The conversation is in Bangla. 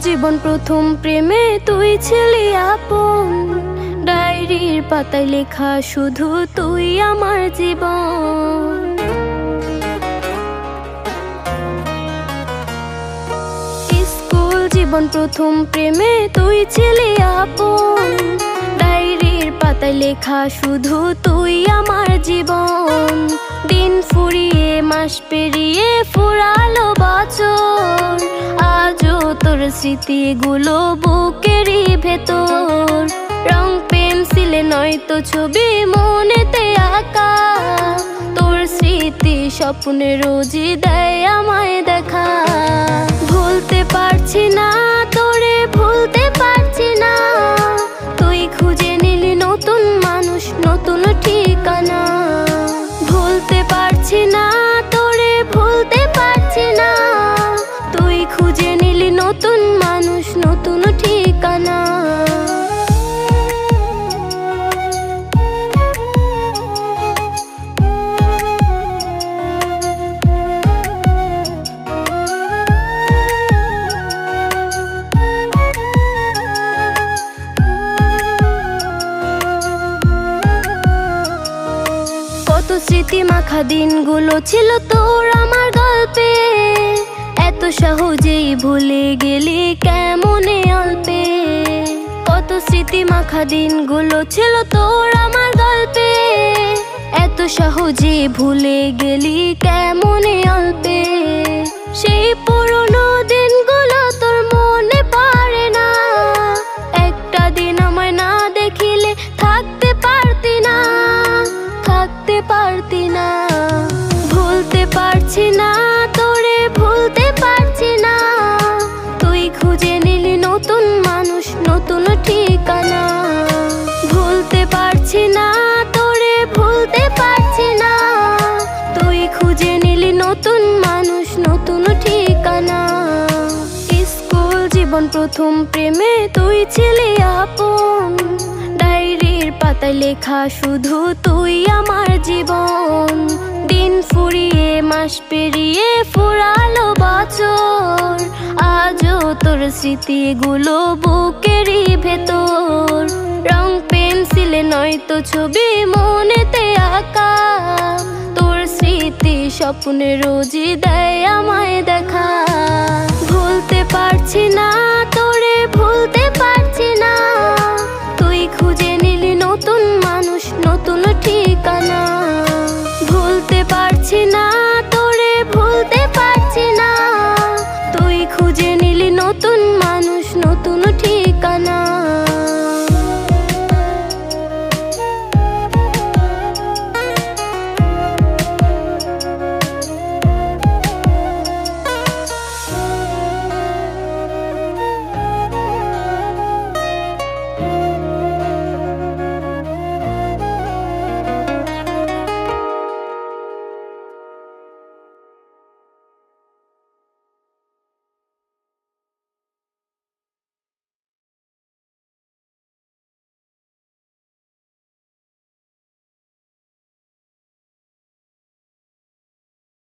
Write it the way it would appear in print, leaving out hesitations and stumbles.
জীবন প্রথম প্রেমে তুই ছিলি আপন, ডায়েরির পাতায় লেখা শুধু তুই আমার জীবন। স্কুল জীবন প্রথম প্রেমে তুই ছিলি আপন, ডায়েরির পাতায় লেখা শুধু তুই আমার জীবন। দিন ফুরিয়ে মাস পেরিয়ে ফুরালো বছর, আজও তোর স্মৃতিগুলো বুকেরই ভেতর। রং পেন্সিলে নয়তো ছবি মনেতে আঁকা, তোর স্মৃতি স্বপ্নে রোজই দেয় আমায় দেখা। ভুলতে পারছি না তোরে, ভুলতে পারছি না, তুই খুঁজে নিলি নতুন মানুষ, নতুন ঠিকানা। ভুলতে পারছি না তোরে, ভুলতে পারছি না, তুই খুঁজে নিলি নতুন মানুষ, নতুন ঠিকানা। কত স্মৃতি মাখা দিনগুলো ছিল তোর আমার গল্পে, এত সহজেই ভুলে গেলি কেমনে অল্পে। কত স্মৃতি মাখা দিনগুলো ছিল তোর আমার গল্পে, এত সহজে ভুলে গেলি কেমনে অল্পে। সেই পুরনো দিনগুলো তোর মনে পড়ে না, একটা দিন আমায় না দেখিলে থাকতে পারতি না, থাকতে পারতি না। ভুলতে পারছি না তোরে, ভুলতে পারছি না, তুই খুঁজে নিলি নতুন মানুষ, নতুন ঠিকানা। ভুলতে পারছি না তোরে, ভুলতে পারছি না, তুই খুঁজে নিলি নতুন মানুষ, নতুন ঠিকানা। স্কুল জীবন প্রথম প্রেমে তুই ছিলি আপন, ডায়েরির পাতায় লেখা শুধু তুই আমার জীবন। দিন ফুরিয়ে মাস পেরিয়ে ফুরালো বছর, আজও তোর স্মৃতিগুলো বুকেরই ভেতর। রং পেন্সিলে নয়তো ছবি মনেতে আঁকা, তোর স্মৃতি স্বপ্নে রোজই দেয় আমায় দেখা। ভুলতে পারছি না তোরে, ভুলতে পারছি না, তুই খুঁজে নি